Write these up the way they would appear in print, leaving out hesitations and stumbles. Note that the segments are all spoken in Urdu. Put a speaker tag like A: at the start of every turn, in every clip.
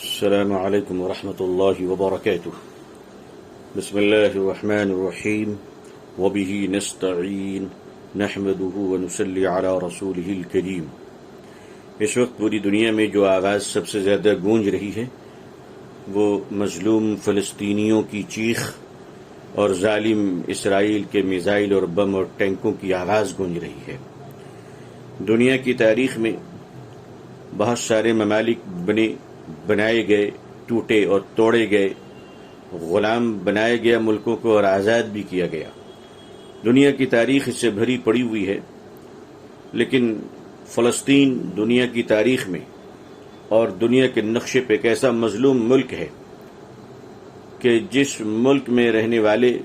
A: السلام عليكم ورحمة الله وبركاته. بسم الله الرحمن الرحيم وبه نستعين نحمده ونصلي على رسوله الكريم. اس وقت پوری دنیا میں جو آواز سب سے زیادہ گونج رہی ہے وہ مظلوم فلسطینیوں کی چیخ اور ظالم اسرائیل کے میزائل اور بم اور ٹینکوں کی آواز گونج رہی ہے. دنیا کی تاریخ میں بہت سارے ممالک بنائے گئے، ٹوٹے اور توڑے گئے، غلام بنایا گیا ملکوں کو اور آزاد بھی کیا گیا. دنیا کی تاریخ اس سے بھری پڑی ہوئی ہے، لیکن فلسطین دنیا کی تاریخ میں اور دنیا کے نقشے پہ ایک ایسا مظلوم ملک ہے کہ جس ملک میں رہنے والے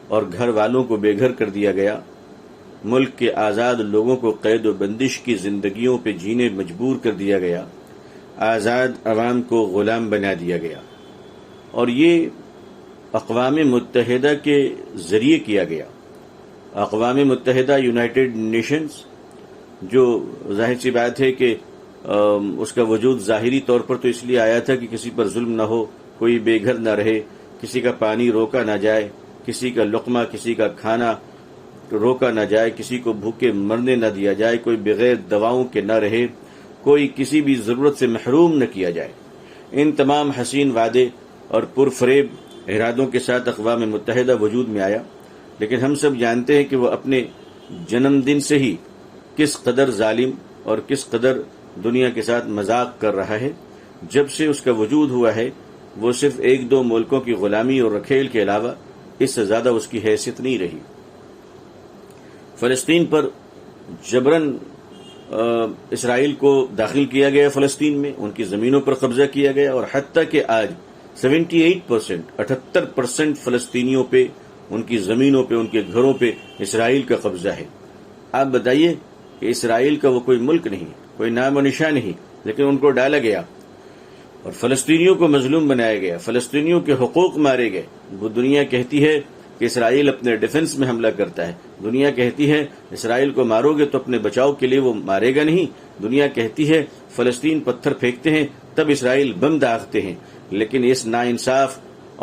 A: اور گھر والوں کو بے گھر کر دیا گیا، ملک کے آزاد لوگوں کو قید و بندش کی زندگیوں پہ جینے مجبور کر دیا گیا، آزاد عوام کو غلام بنا دیا گیا. اور یہ اقوام متحدہ کے ذریعے کیا گیا. اقوام متحدہ یونائٹڈ نیشنز، جو ظاہر سی بات ہے کہ اس کا وجود ظاہری طور پر تو اس لیے آیا تھا کہ کسی پر ظلم نہ ہو، کوئی بے گھر نہ رہے، کسی کا پانی روکا نہ جائے، کسی کا لقمہ، کسی کا کھانا روکا نہ جائے، کسی کو بھوکے مرنے نہ دیا جائے، کوئی بغیر دواؤں کے نہ رہے، کوئی کسی بھی ضرورت سے محروم نہ کیا جائے. ان تمام حسین وعدے اور پرفریب ارادوں کے ساتھ اقوام متحدہ وجود میں آیا، لیکن ہم سب جانتے ہیں کہ وہ اپنے جنم دن سے ہی کس قدر ظالم اور کس قدر دنیا کے ساتھ مذاق کر رہا ہے. جب سے اس کا وجود ہوا ہے وہ صرف ایک دو ملکوں کی غلامی اور رکھیل کے علاوہ اس سے زیادہ اس کی حیثیت نہیں رہی. فلسطین پر جبراً اسرائیل کو داخل کیا گیا، فلسطین میں ان کی زمینوں پر قبضہ کیا گیا، اور حتیٰ کہ آج 78% فلسطینیوں پہ، ان کی زمینوں پہ، ان کے گھروں پہ اسرائیل کا قبضہ ہے. آپ بتائیے کہ اسرائیل کا وہ کوئی ملک نہیں، کوئی نام و نشان نہیں، لیکن ان کو ڈالا گیا اور فلسطینیوں کو مظلوم بنایا گیا، فلسطینیوں کے حقوق مارے گئے. وہ دنیا کہتی ہے کہ اسرائیل اپنے ڈیفنس میں حملہ کرتا ہے، دنیا کہتی ہے اسرائیل کو مارو گے تو اپنے بچاؤ کے لیے وہ مارے گا نہیں، دنیا کہتی ہے فلسطین پتھر پھینکتے ہیں تب اسرائیل بم داغتے ہیں. لیکن اس ناانصاف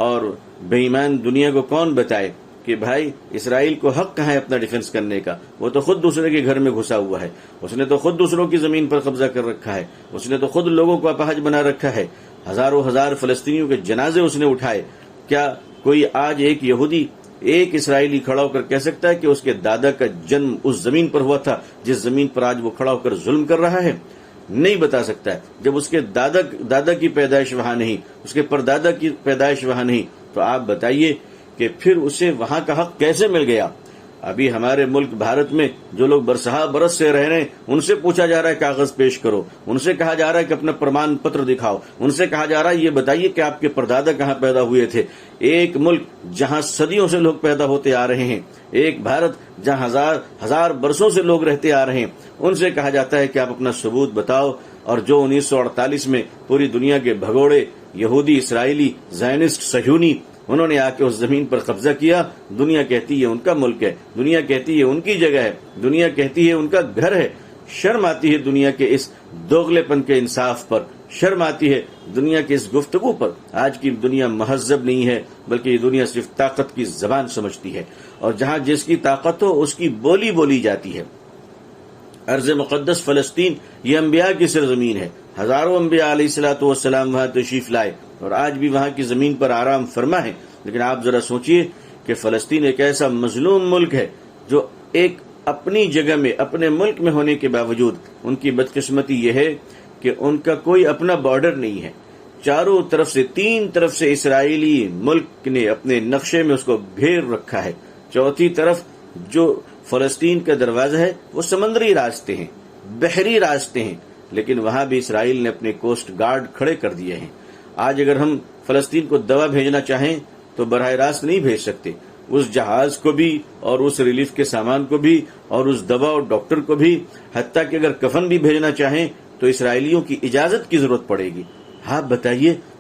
A: اور بے ایمان دنیا کو کون بتائے کہ بھائی اسرائیل کو حق کہاں ہے اپنا ڈیفنس کرنے کا؟ وہ تو خود دوسرے کے گھر میں گھسا ہوا ہے، اس نے تو خود دوسروں کی زمین پر قبضہ کر رکھا ہے، اس نے تو خود لوگوں کو اپاہج بنا رکھا ہے، ہزاروں ہزار فلسطینیوں کے جنازے اس نے اٹھائے. کیا کوئی آج ایک یہودی، ایک اسرائیلی کھڑا ہو کر کہہ سکتا ہے کہ اس کے دادا کا جنم اس زمین پر ہوا تھا جس زمین پر آج وہ کھڑا ہو کر ظلم کر رہا ہے؟ نہیں بتا سکتا ہے. جب اس کے دادا کی پیدائش وہاں نہیں، اس کے پردادا کی پیدائش وہاں نہیں، تو آپ بتائیے کہ پھر اسے وہاں کا حق کیسے مل گیا؟ ابھی ہمارے ملک بھارت میں جو لوگ برسہ برس سے رہ رہے ہیں ان سے پوچھا جا رہا ہے کاغذ پیش کرو، ان سے کہا جا رہا ہے کہ اپنا پرمان پتر دکھاؤ، ان سے کہا جا رہا ہے یہ بتائیے کہ آپ کے پردادا کہاں پیدا ہوئے تھے. ایک ملک جہاں صدیوں سے لوگ پیدا ہوتے آ رہے ہیں، ایک بھارت جہاں ہزار برسوں سے لوگ رہتے آ رہے ہیں، ان سے کہا جاتا ہے کہ آپ اپنا ثبوت بتاؤ. اور جو 1948 میں پوری دنیا کے بھگوڑے یہودی، اسرائیلی، زائنسٹ، صہیونی، انہوں نے آ کے اس زمین پر قبضہ کیا، دنیا کہتی ہے ان کا ملک ہے، دنیا کہتی ہے ان کی جگہ ہے، دنیا کہتی ہے ان کا گھر ہے. شرم آتی ہے دنیا کے اس دوغلے پن کے انصاف پر، شرم آتی ہے دنیا کے اس گفتگو پر. آج کی دنیا مہذب نہیں ہے، بلکہ یہ دنیا صرف طاقت کی زبان سمجھتی ہے، اور جہاں جس کی طاقت ہو اس کی بولی بولی جاتی ہے. ارض مقدس فلسطین یہ انبیاء کی سرزمین ہے، ہزاروں انبیاء علیہ الصلوۃ والسلام وہاں تشریف لائے اور آج بھی وہاں کی زمین پر آرام فرما ہے. لیکن آپ ذرا سوچئے کہ فلسطین ایک ایسا مظلوم ملک ہے جو ایک اپنی جگہ میں، اپنے ملک میں ہونے کے باوجود ان کی بدقسمتی یہ ہے کہ ان کا کوئی اپنا بارڈر نہیں ہے. چاروں طرف سے، تین طرف سے اسرائیلی ملک نے اپنے نقشے میں اس کو گھیر رکھا ہے. چوتھی طرف جو فلسطین کا دروازہ ہے وہ سمندری راستے ہیں، بحری راستے ہیں، لیکن وہاں بھی اسرائیل نے اپنے کوسٹ گارڈ کھڑے کر دیے ہیں. آج اگر ہم فلسطین کو دوا بھیجنا چاہیں تو براہ راست نہیں بھیج سکتے. اس جہاز کو بھی اور اس ریلیف کے سامان کو بھی اور اس دوا اور ڈاکٹر کو بھی، حتیٰ کہ اگر کفن بھی بھیجنا چاہیں تو اسرائیلیوں کی اجازت کی ضرورت پڑے گی. آپ بتائیے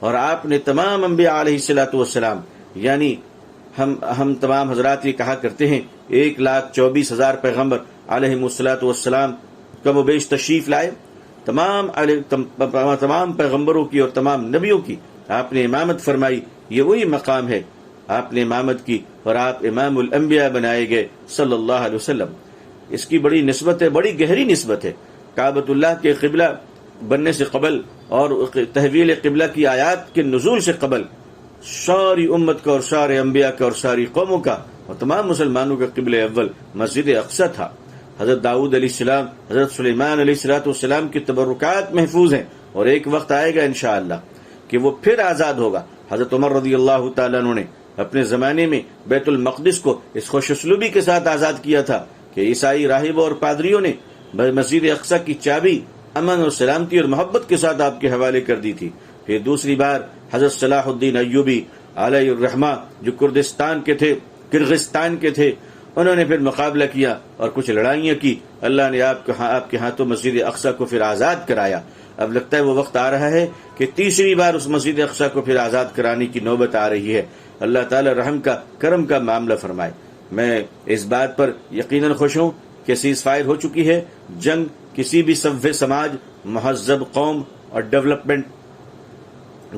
A: اور آپ نے تمام انبیاء علیہ الصلوۃ والسلام، یعنی ہم تمام حضرات یہ کہا کرتے ہیں 1,24,000 پیغمبر علیہم الصلوۃ والسلام کم و بیش تشریف لائے، تمام پیغمبروں کی اور تمام نبیوں کی آپ نے امامت فرمائی. یہ وہی مقام ہے، آپ نے امامت کی اور آپ امام الانبیاء بنائے گئے صلی اللہ علیہ وسلم. اس کی بڑی نسبت ہے، بڑی گہری نسبت ہے. کعبۃ اللہ کے قبلہ بننے سے قبل اور تحویل قبلہ کی آیات کے نزول سے قبل ساری امت کا اور سارے انبیاء کا اور ساری قوموں کا اور تمام مسلمانوں کا قبلہ اول مسجد اقصی تھا. حضرت داؤد علیہ السلام، حضرت سلیمان علیہ السلام کی تبرکات محفوظ ہیں، اور ایک وقت آئے گا انشاءاللہ کہ وہ پھر آزاد ہوگا. حضرت عمر رضی اللہ تعالیٰ عنہ نے اپنے زمانے میں بیت المقدس کو اس خوش اسلوبی کے ساتھ آزاد کیا تھا کہ عیسائی راہبوں اور پادریوں نے مسجد اقصی کی چابی امن اور سلامتی اور محبت کے ساتھ آپ کے حوالے کر دی تھی. پھر دوسری بار حضرت صلاح الدین ایوبی علیہ الرحمہ جو کردستان کے تھے، کرغستان کے تھے، انہوں نے پھر مقابلہ کیا اور کچھ لڑائیاں کی. اللہ نے آپ کے ہاتھوں مسجد اقصی کو پھر آزاد کرایا. اب لگتا ہے وہ وقت آ رہا ہے کہ تیسری بار اس مسجد اقصی کو پھر آزاد کرانے کی نوبت آ رہی ہے. اللہ تعالی رحم کا، کرم کا معاملہ فرمائے. میں اس بات پر یقیناً خوش ہوں کہ سیز فائر ہو چکی ہے. جنگ کسی بھی سبھ سماج، مہذب قوم اور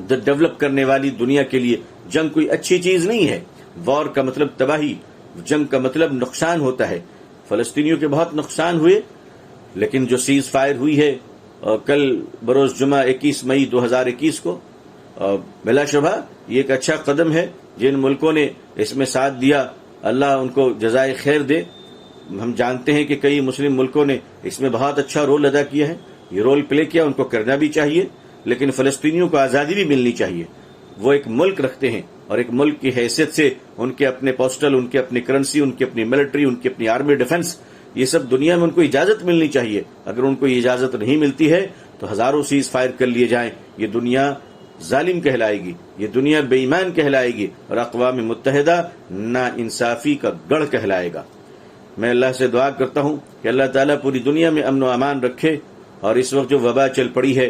A: ڈیولپ کرنے والی دنیا کے لیے جنگ کوئی اچھی چیز نہیں ہے. وار کا مطلب تباہی، جنگ کا مطلب نقصان ہوتا ہے. فلسطینیوں کے بہت نقصان ہوئے، لیکن جو سیز فائر ہوئی ہے کل بروز جمعہ 21 مئی 2021 کو، بلا شبہ یہ ایک اچھا قدم ہے. جن ملکوں نے اس میں ساتھ دیا اللہ ان کو جزائے خیر دے. ہم جانتے ہیں کہ کئی مسلم ملکوں نے اس میں بہت اچھا رول ادا کیا ہے، یہ رول پلے کیا، ان کو کرنا بھی چاہیے. لیکن فلسطینیوں کو آزادی بھی ملنی چاہیے. وہ ایک ملک رکھتے ہیں اور ایک ملک کی حیثیت سے ان کے اپنے پوسٹل، ان کے اپنی کرنسی، ان کی اپنی ملٹری، ان کی اپنی آرمی ڈیفنس، یہ سب دنیا میں ان کو اجازت ملنی چاہیے. اگر ان کو یہ اجازت نہیں ملتی ہے تو ہزاروں سیز فائر کر لیے جائیں، یہ دنیا ظالم کہلائے گی، یہ دنیا بے ایمان کہلائے گی، اور اقوام متحدہ نا انصافی کا گڑھ کہلائے گا. میں اللہ سے دعا کرتا ہوں کہ اللہ تعالیٰ پوری دنیا میں امن و امان رکھے، اور اس وقت جو وبا چل پڑی ہے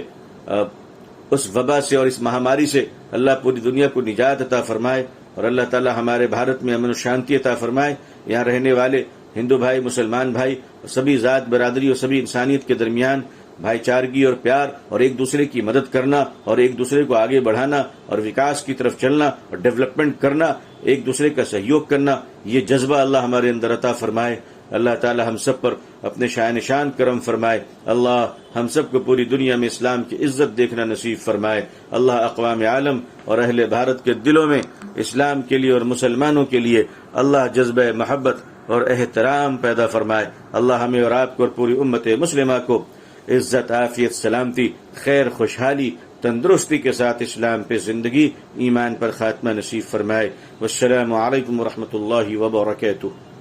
A: اس وبا سے اور اس مہاماری سے اللہ پوری دنیا کو نجات عطا فرمائے، اور اللہ تعالیٰ ہمارے بھارت میں امن و شانتی عطا فرمائے. یہاں رہنے والے ہندو بھائی، مسلمان بھائی، سبھی ذات برادری اور سبھی انسانیت کے درمیان بھائی چارگی اور پیار اور ایک دوسرے کی مدد کرنا اور ایک دوسرے کو آگے بڑھانا اور وکاس کی طرف چلنا اور ڈیولپمنٹ کرنا، ایک دوسرے کا سہیوگ کرنا، یہ جذبہ اللہ ہمارے اندر عطا فرمائے. اللہ تعالی ہم سب پر اپنے شان شان کرم فرمائے. اللہ ہم سب کو پوری دنیا میں اسلام کی عزت دیکھنا نصیب فرمائے. اللہ اقوام عالم اور اہل بھارت کے دلوں میں اسلام کے لیے اور مسلمانوں کے لیے اللہ جذبہ محبت اور احترام پیدا فرمائے. اللہ ہمیں اور آپ کو اور پوری امت مسلمہ کو عزت، عافیت، سلامتی، خیر، خوشحالی، تندرستی کے ساتھ اسلام پہ زندگی، ایمان پر خاتمہ نصیب فرمائے. والسلام علیکم ورحمۃ اللہ وبرکاتہ.